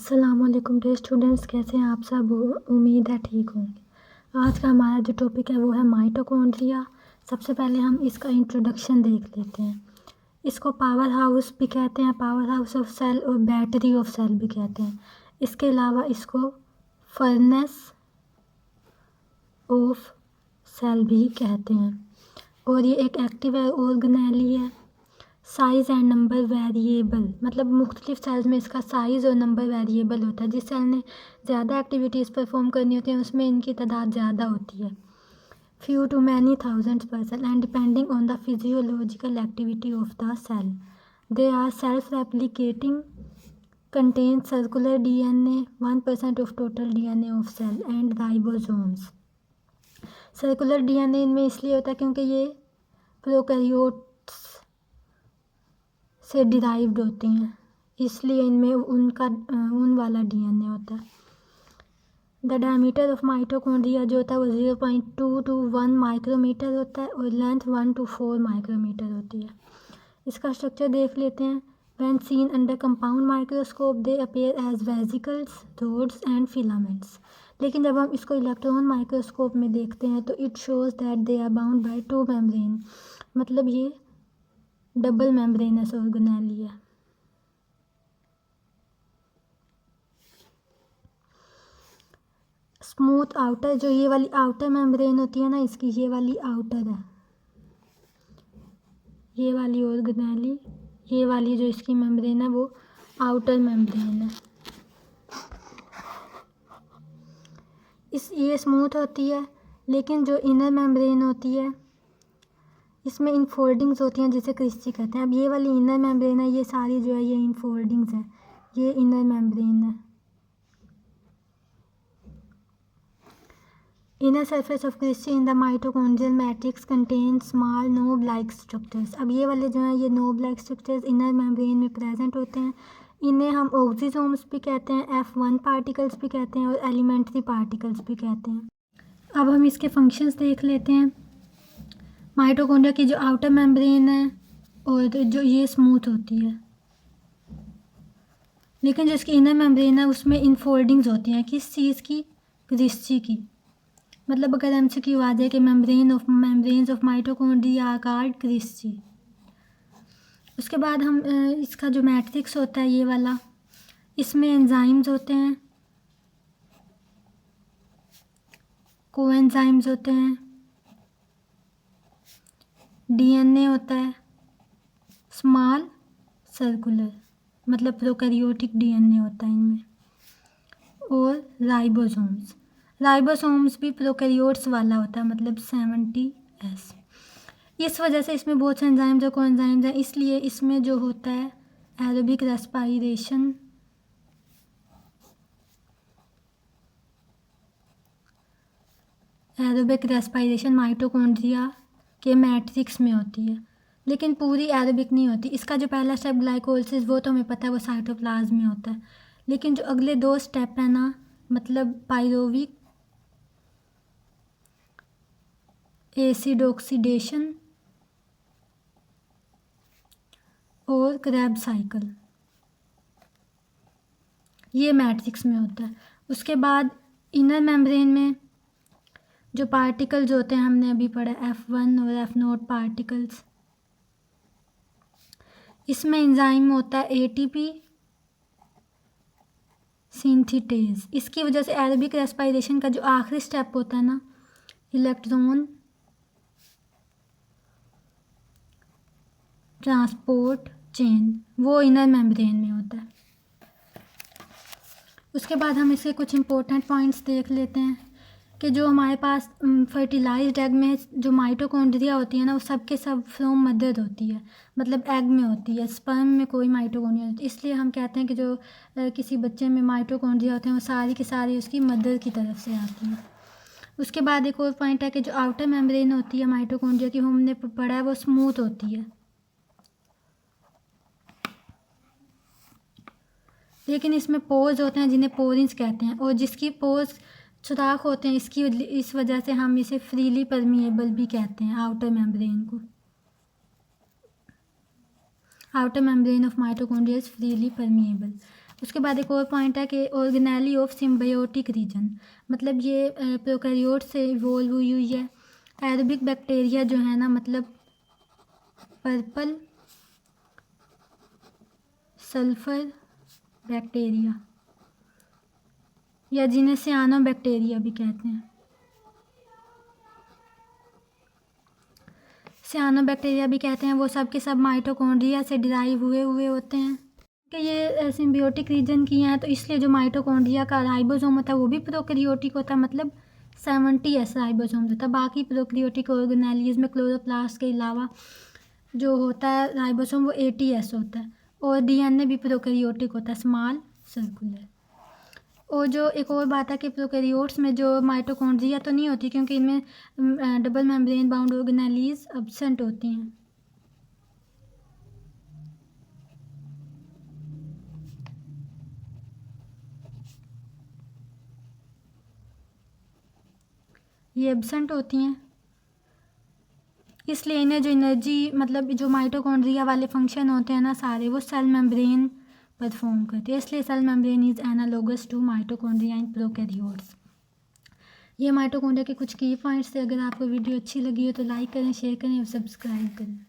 अस्सलामुअलैकुम dear students, कैसे हैं आप सब। उम्मीद है ठीक होंगे। आज का हमारा जो टॉपिक है वो है माइटोकॉन्ड्रिया। सबसे पहले हम इसका इंट्रोडक्शन देख लेते हैं। इसको पावर हाउस भी कहते हैं, पावर हाउस ऑफ सेल और बैटरी ऑफ सेल भी कहते हैं। इसके अलावा इसको फर्नेस ऑफ सेल भी कहते हैं। और ये एक एक्टिव ऑर्गेनेली है। साइज़ एंड नंबर वेरिएबल, मतलब मुख्तलिफ सेल्स में इसका साइज़ और नंबर वेरिएबल होता है। जिस सेल ने ज़्यादा एक्टिविटीज़ परफॉर्म करनी होती हैं उसमें इनकी तादाद ज़्यादा होती है, few to many thousands per cell, and depending on the physiological activity of the cell they are self replicating, contain circular DNA 1% of total DNA of cell and ribosomes. Circular DNA इनमें इसलिए होता है क्योंकि ये prokaryotes से derived होती हैं, इसलिए इनमें उन वाला DNA होता है। द डायमीटर ऑफ माइटोकॉन्ड्रिया जो होता है वो 0.2 to 1 माइक्रोमीटर होता है और लेंथ 1 to 4 माइक्रोमीटर होती है। इसका स्ट्रक्चर देख लेते हैं। When seen under compound microscope they appear as vesicles, rods and filaments. लेकिन जब हम इसको इलेक्ट्रॉन माइक्रोस्कोप में देखते हैं तो it shows that they are bound by two membrane, मतलब ये डबल मेम्ब्रेनस ऑर्गेनेली है। स्मूथ आउटर, जो ये वाली आउटर मेम्ब्रेन होती है ना इसकी, ये वाली आउटर है, ये वाली ऑर्गेनेली, ये वाली जो इसकी मेम्ब्रेन है वो आउटर मेम्ब्रेन है। ये स्मूथ होती है, लेकिन जो इनर मेम्ब्रेन होती है इसमें इनफोल्डिंग्स होती हैं जिसे क्रिस्टी कहते हैं। अब ये वाली इनर मेम्ब्रेन है, ये सारी जो है ये इनफोल्डिंग्स है, ये इनर मेम्ब्रेन है। Inner surface of cristae in the mitochondrial matrix contain small knob like structures. अब ये वाले जो हैं ये knob like structures inner membrane में प्रेजेंट होते हैं। इन्हें हम ऑक्सीसोम्स भी कहते हैं, F1 पार्टिकल्स भी कहते हैं और एलिमेंट्री पार्टिकल्स भी कहते हैं। अब हम इसके फंक्शंस देख लेते हैं। माइटोकॉन्ड्रिया की जो आउटर मेम्ब्रेन है और जो ये स्मूथ होती है, लेकिन जो इसकी इनर मेम्ब्रेन है उसमें इनफोल्डिंग्स होती हैं। किस चीज़ की? क्रिस्टी की। मतलब अगर MCQ आ जाए कि membranes of mitochondria are called cristae. उसके बाद हम इसका जो मैट्रिक्स होता है ये वाला, इसमें एंजाइम्स होते हैं, कोएंजाइम्स होते हैं, DNA होता है स्मॉल सर्कुलर, मतलब प्रोकैरियोटिक DNA होता है इनमें, और राइबोसोम्स भी प्रोकैरियोट्स वाला होता है, मतलब 70S। इस वजह से इसमें बहुत से एंजाइम्स और कोएंजाइम्स हैं, इसलिए इसमें जो होता है एरोबिक रेस्पायरेशन माइटोकॉन्ड्रिया के मैट्रिक्स में होती है, लेकिन पूरी एरोबिक नहीं होती। इसका जो पहला स्टेप ग्लाइकोलिसिस वो तो हमें पता है वो साइटोप्लाज्म में होता है, लेकिन जो अगले दो स्टेप है ना, मतलब पायरोविक एसिड ऑक्सीडेशन और क्रेब्स साइकिल, ये मैट्रिक्स में होता है। उसके बाद इनर मेम्ब्रेन में जो पार्टिकल्स होते हैं हमने अभी पढ़ा F1 और F0 पार्टिकल्स, इसमें एंजाइम होता है ATP सिंथेटेज। इसकी वजह से एरोबिक रेस्पायरेशन का जो आखिरी स्टेप होता है ना, इलेक्ट्रॉन ट्रांसपोर्ट चेन, वो इनर मेम्ब्रेन में होता है। उसके बाद हम इसके कुछ इंपॉर्टेंट पॉइंट्स देख लेते हैं कि जो हमारे पास फर्टिलाइज्ड एग में जो माइटोकॉन्ड्रिया होती है ना वो सब के सब फ्रॉम मदर होती है, मतलब एग में होती है, स्पर्म में कोई माइटोकॉन्ड्रिया नहीं होती। इसलिए हम कहते हैं कि जो किसी बच्चे में माइटोकॉन्ड्रिया होते हैं वो सारी की सारी उसकी मदर की तरफ से आती हैं। उसके बाद एक और पॉइंट है कि जो आउटर मेम्ब्रेन होती है माइटोकॉन्ड्रिया की, हमने पढ़ा है वो स्मूथ होती है, लेकिन इसमें पोर्स होते हैं जिन्हें पोरिन्स कहते हैं, और जिसकी पोर्स सुराख होते हैं इस वजह से हम इसे फ्रीली परमिएबल भी कहते हैं। आउटर मेम्ब्रेन को, outer membrane of mitochondria is freely permeable. उसके बाद एक और पॉइंट है कि ऑर्गेनेली ऑफ सिम्बायोटिक रीजन, मतलब ये प्रोकैरियोट से इवोल्व हुई है। एरोबिक बैक्टीरिया जो है ना, मतलब पर्पल सल्फर बैक्टीरिया, या जिन्हें सियानो बैक्टीरिया भी कहते हैं, सियानो बैक्टीरिया भी कहते हैं, वो सब के सब माइटोकॉन्ड्रिया से डिराइव हुए होते हैं कि ये सिम्बियोटिक रीजन की हैं। तो इसलिए जो माइटोकॉन्ड्रिया का राइबोसोम होता है वो भी प्रोकैरियोटिक होता है, मतलब 70S राइबोसोम होता है। बाकी प्रोकैरियोटिक ऑर्गेनेलीज में क्लोरोप्लास्ट के अलावा जो होता है राइबोसोम वो 80S होता है। और DNA भी प्रोकैरियोटिक होता है, स्मॉल सर्कुलर। और जो एक और बात है कि प्रोकैरियोट्स में जो माइटोकॉन्ड्रिया तो नहीं होती, क्योंकि इनमें double membrane bound organelles absent होती हैं। ये एब्सेंट होती हैं, इसलिए इन्हें जो एनर्जी, मतलब जो माइटोकॉन्ड्रिया वाले फंक्शन होते हैं ना सारे, वो सेल मेम्ब्रेन परफॉर्म करते हैं। इसलिए cell membrane is analogous to mitochondria in prokaryotes. ये माइटोकॉन्ड्रिया के कुछ की पॉइंट्स थे। अगर आपको वीडियो अच्छी लगी हो तो लाइक करें, शेयर करें और सब्सक्राइब करें।